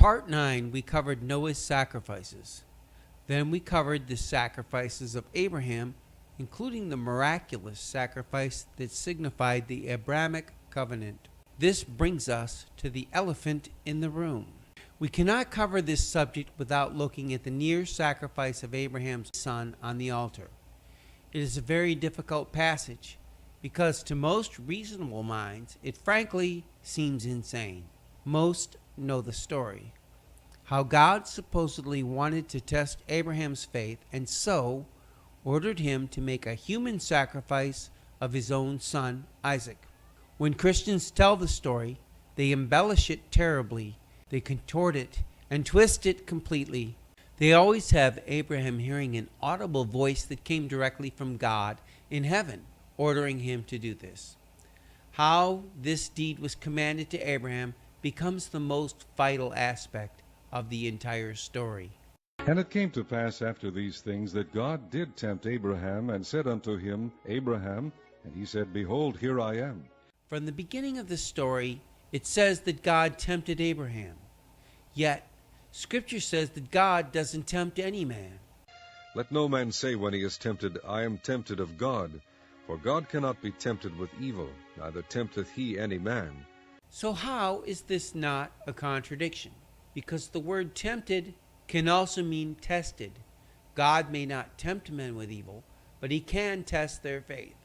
part 9, we covered Noah's sacrifices. Then we covered the sacrifices of Abraham, including the miraculous sacrifice that signified the Abrahamic covenant. This brings us to the elephant in the room. We cannot cover this subject without looking at the near sacrifice of Abraham's son on the altar. It is a very difficult passage because to most reasonable minds, it frankly seems insane. Most know the story. How God supposedly wanted to test Abraham's faith and so ordered him to make a human sacrifice of his own son, Isaac. When Christians tell the story, they embellish it terribly. They contort it and twist it completely. They always have Abraham hearing an audible voice that came directly from God in heaven, ordering him to do this. How this deed was commanded to Abraham becomes the most vital aspect of the entire story. And it came to pass after these things that God did tempt Abraham, and said unto him, Abraham. And he said, Behold, here I am. From the beginning of the story, it says that God tempted Abraham. Yet, Scripture says that God doesn't tempt any man. Let no man say when he is tempted, I am tempted of God. For God cannot be tempted with evil, neither tempteth he any man. So how is this not a contradiction? Because the word tempted can also mean tested. God may not tempt men with evil, but he can test their faith.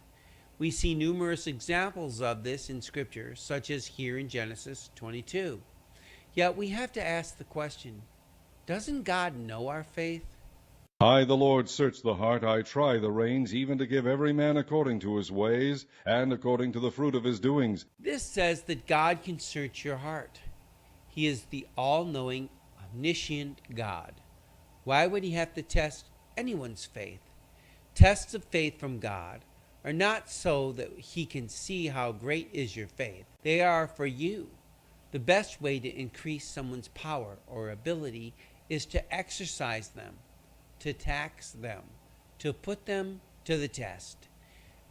We see numerous examples of this in Scripture, such as here in Genesis 22. Yet we have to ask the question, doesn't God know our faith? I, the Lord, search the heart, I try the reins, even to give every man according to his ways, and according to the fruit of his doings. This says that God can search your heart. He is the all-knowing, omniscient God. Why would he have to test anyone's faith? Tests of faith from God are not so that he can see how great is your faith. They are for you. The best way to increase someone's power or ability is to exercise them, to tax them, to put them to the test.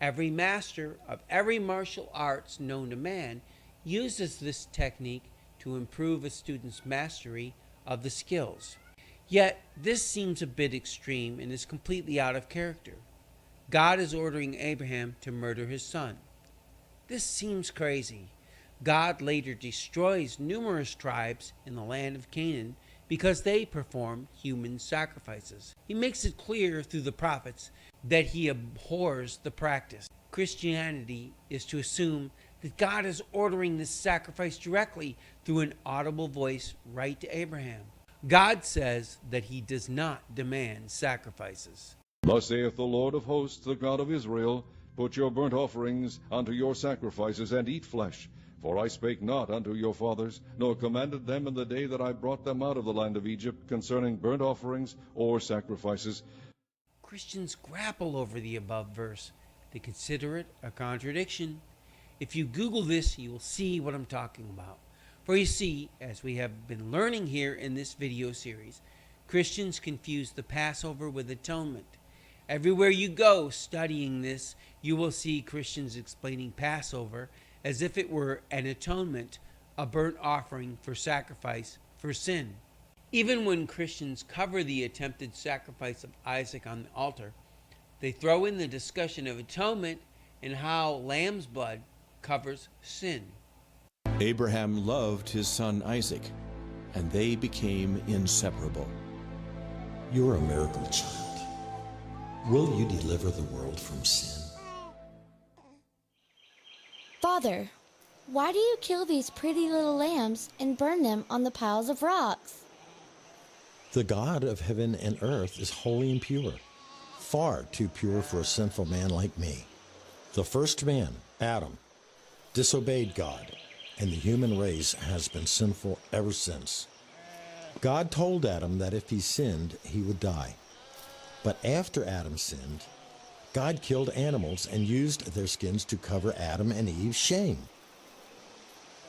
Every master of every martial arts known to man uses this technique to improve a student's mastery of the skills. Yet, this seems a bit extreme and is completely out of character. God is ordering Abraham to murder his son. This seems crazy. God later destroys numerous tribes in the land of Canaan because they perform human sacrifices. He makes it clear through the prophets that he abhors the practice. Christianity is to assume that God is ordering this sacrifice directly through an audible voice right to Abraham. God says that he does not demand sacrifices. Thus saith the Lord of hosts, the God of Israel, Put your burnt offerings unto your sacrifices, and eat flesh. For I spake not unto your fathers, nor commanded them in the day that I brought them out of the land of Egypt, concerning burnt offerings or sacrifices. Christians grapple over the above verse. They consider it a contradiction. If you Google this, you will see what I'm talking about. For you see, as we have been learning here in this video series, Christians confuse the Passover with atonement. Everywhere you go studying this, you will see Christians explaining Passover as if it were an atonement, a burnt offering for sacrifice for sin. Even when Christians cover the attempted sacrifice of Isaac on the altar, they throw in the discussion of atonement and how lamb's blood covers sin. Abraham loved his son Isaac, and they became inseparable. You're a miracle child. Will you deliver the world from sin? Father, why do you kill these pretty little lambs and burn them on the piles of rocks? The God of heaven and earth is holy and pure, far too pure for a sinful man like me. The first man, Adam, disobeyed God, and the human race has been sinful ever since. God told Adam that if he sinned, he would die. But after Adam sinned, God killed animals and used their skins to cover Adam and Eve's shame.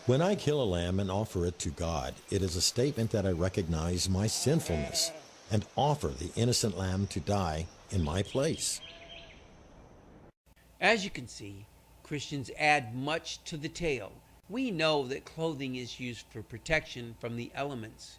When I kill a lamb and offer it to God, it is a statement that I recognize my sinfulness and offer the innocent lamb to die in my place. As you can see, Christians add much to the tale. We know that clothing is used for protection from the elements.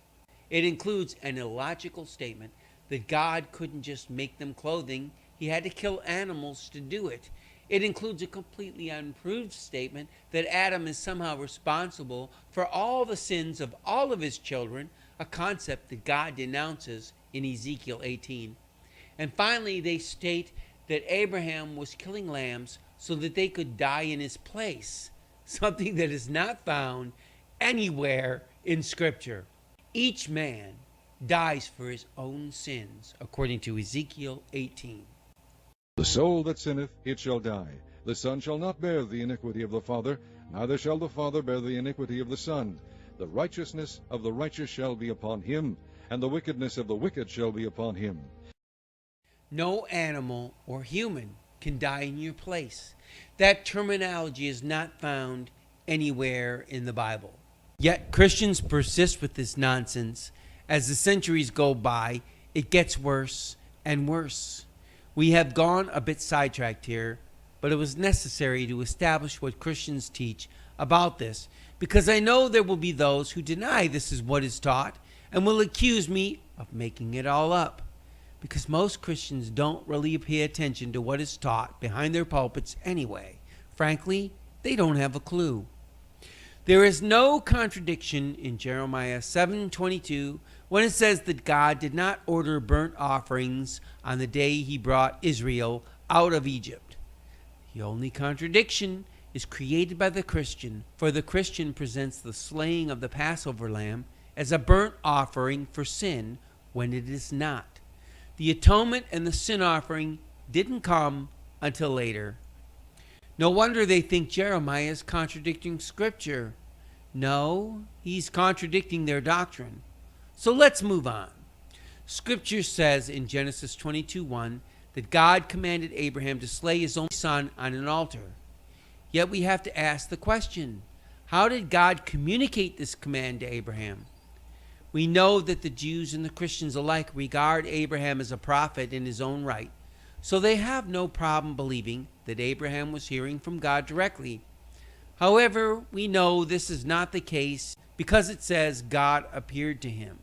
It includes an illogical statement that God couldn't just make them clothing. He had to kill animals to do it. It includes a completely unproved statement that Adam is somehow responsible for all the sins of all of his children, a concept that God denounces in Ezekiel 18. And finally, they state that Abraham was killing lambs so that they could die in his place, something that is not found anywhere in Scripture. Each man dies for his own sins, according to Ezekiel 18. The soul that sinneth, it shall die. The son shall not bear the iniquity of the father, neither shall the father bear the iniquity of the son. The righteousness of the righteous shall be upon him, and the wickedness of the wicked shall be upon him. No animal or human can die in your place. That terminology is not found anywhere in the Bible. Yet Christians persist with this nonsense. As the centuries go by, it gets worse and worse. We have gone a bit sidetracked here, but it was necessary to establish what Christians teach about this, because I know there will be those who deny this is what is taught and will accuse me of making it all up, because most Christians don't really pay attention to what is taught behind their pulpits anyway. Frankly, they don't have a clue. There is no contradiction in Jeremiah 7:22 when it says that God did not order burnt offerings on the day he brought Israel out of Egypt. The only contradiction is created by the Christian, for the Christian presents the slaying of the Passover lamb as a burnt offering for sin when it is not. The atonement and the sin offering didn't come until later. No wonder they think Jeremiah is contradicting Scripture. No, he's contradicting their doctrine. So let's move on. Scripture says in Genesis 22:1 that God commanded Abraham to slay his only son on an altar. Yet we have to ask the question, how did God communicate this command to Abraham? We know that the Jews and the Christians alike regard Abraham as a prophet in his own right, so they have no problem believing that Abraham was hearing from God directly. However, we know this is not the case because it says God appeared to him.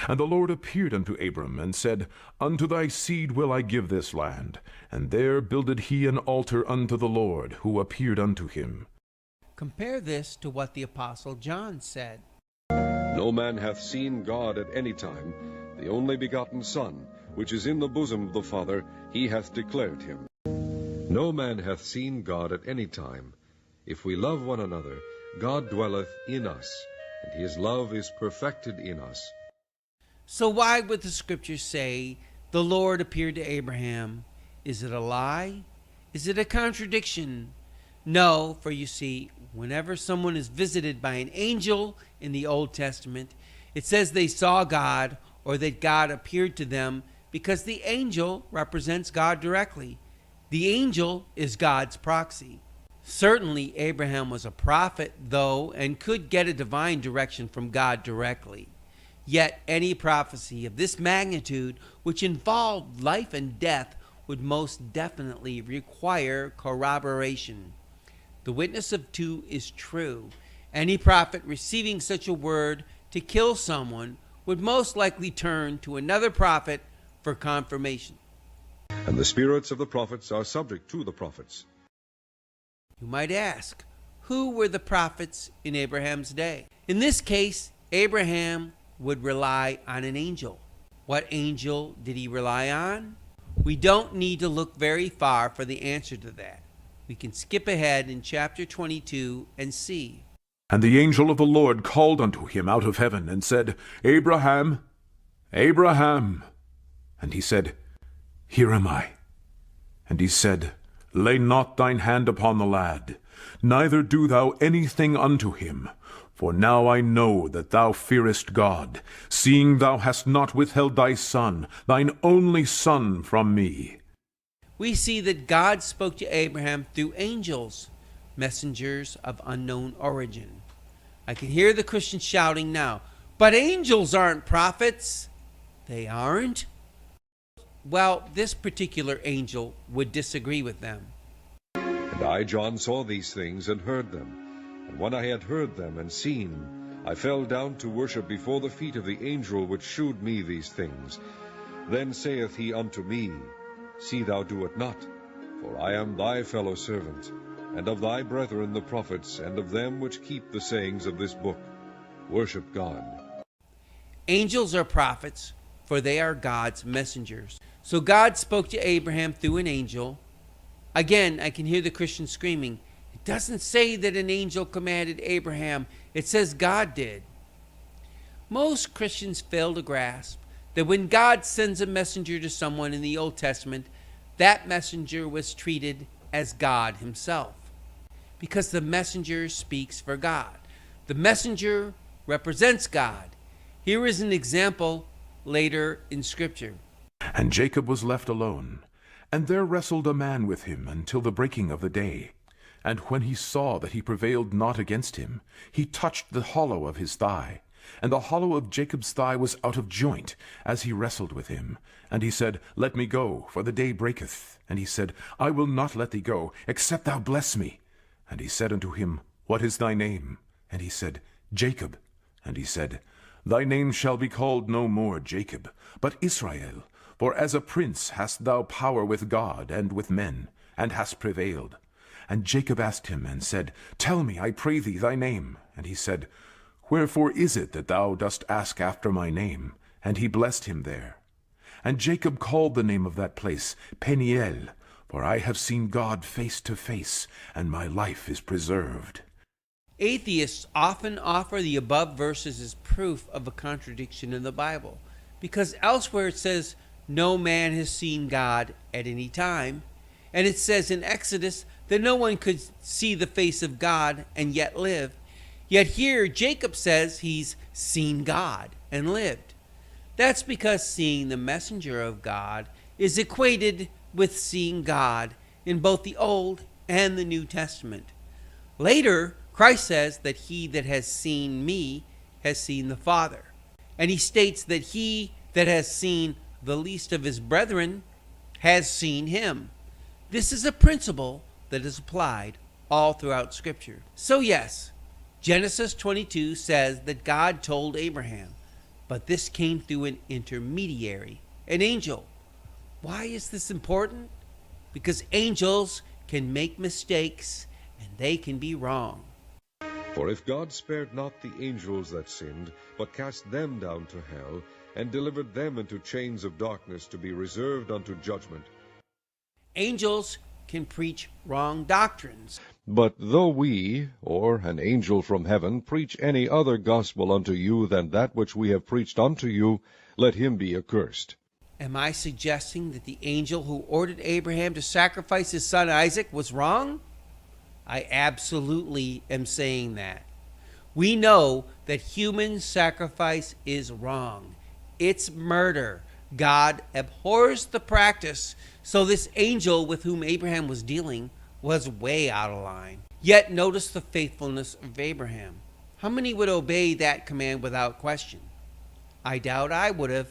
And the Lord appeared unto Abram, and said, Unto thy seed will I give this land. And there builded he an altar unto the Lord, who appeared unto him. Compare this to what the Apostle John said. No man hath seen God at any time. The only begotten Son, which is in the bosom of the Father, he hath declared him. No man hath seen God at any time. If we love one another, God dwelleth in us, and his love is perfected in us. So why would the Scripture say the Lord appeared to Abraham? Is it a lie? Is it a contradiction? No, for you see, whenever someone is visited by an angel in the Old Testament, it says they saw God or that God appeared to them because the angel represents God directly. The angel is God's proxy. Certainly, Abraham was a prophet, though, and could get a divine direction from God directly. Yet any prophecy of this magnitude, which involved life and death, would most definitely require corroboration. The witness of two is true. Any prophet receiving such a word to kill someone would most likely turn to another prophet for confirmation. And the spirits of the prophets are subject to the prophets. You might ask, who were the prophets in Abraham's day? In this case, Abraham would rely on an angel. What angel did he rely on? We don't need to look very far for the answer to that. We can skip ahead in chapter 22 and see. And the angel of the Lord called unto him out of heaven, and said, Abraham, Abraham. And he said, Here am I. And he said, Lay not thine hand upon the lad, neither do thou anything unto him. For now I know that thou fearest God, seeing thou hast not withheld thy son, thine only son, from me. We see that God spoke to Abraham through angels, messengers of unknown origin. I can hear the Christians shouting now, but angels aren't prophets. They aren't? Well, this particular angel would disagree with them. And I, John, saw these things and heard them. And when I had heard them and seen, I fell down to worship before the feet of the angel which shewed me these things. Then saith he unto me, See thou do it not, for I am thy fellow servant, and of thy brethren the prophets, and of them which keep the sayings of this book. Worship God. Angels are prophets, for they are God's messengers. So God spoke to Abraham through an angel. Again, I can hear the Christian screaming, it doesn't say that an angel commanded Abraham. It says God did. Most Christians fail to grasp that when God sends a messenger to someone in the Old Testament, that messenger was treated as God himself, because the messenger speaks for God. The messenger represents God. Here is an example later in Scripture. And Jacob was left alone, and there wrestled a man with him until the breaking of the day. And when he saw that he prevailed not against him, he touched the hollow of his thigh. And the hollow of Jacob's thigh was out of joint, as he wrestled with him. And he said, Let me go, for the day breaketh. And he said, I will not let thee go, except thou bless me. And he said unto him, What is thy name? And he said, Jacob. And he said, Thy name shall be called no more Jacob, but Israel. For as a prince hast thou power with God and with men, and hast prevailed. And Jacob asked him, and said, Tell me, I pray thee, thy name. And he said, Wherefore is it that thou dost ask after my name? And he blessed him there. And Jacob called the name of that place Peniel, for I have seen God face to face, and my life is preserved. Atheists often offer the above verses as proof of a contradiction in the Bible, because elsewhere it says, No man has seen God at any time, and it says in Exodus that no one could see the face of God and yet live. Yet here Jacob says he's seen God and lived. That's because seeing the messenger of God is equated with seeing God in both the Old and the New Testament. Later, Christ says that he that has seen me has seen the Father. And he states that he that has seen the least of his brethren has seen him. This is a principle that is applied all throughout Scripture. So yes, Genesis 22 says that God told Abraham, but this came through an intermediary, an angel. Why is this important? Because angels can make mistakes and they can be wrong. For if God spared not the angels that sinned, but cast them down to hell, and delivered them into chains of darkness to be reserved unto judgment. Angels can preach wrong doctrines. But though we, or an angel from heaven, preach any other gospel unto you than that which we have preached unto you, let him be accursed. Am I suggesting that the angel who ordered Abraham to sacrifice his son Isaac was wrong? I absolutely am saying that. We know that human sacrifice is wrong. It's murder. God abhors the practice, so this angel with whom Abraham was dealing was way out of line. Yet notice the faithfulness of Abraham. How many would obey that command without question? I doubt I would have.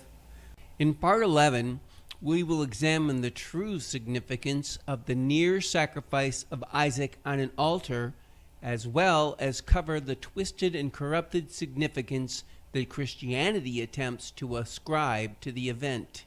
In part 11, we will examine the true significance of the near sacrifice of Isaac on an altar, as well as cover the twisted and corrupted significance that Christianity attempts to ascribe to the event.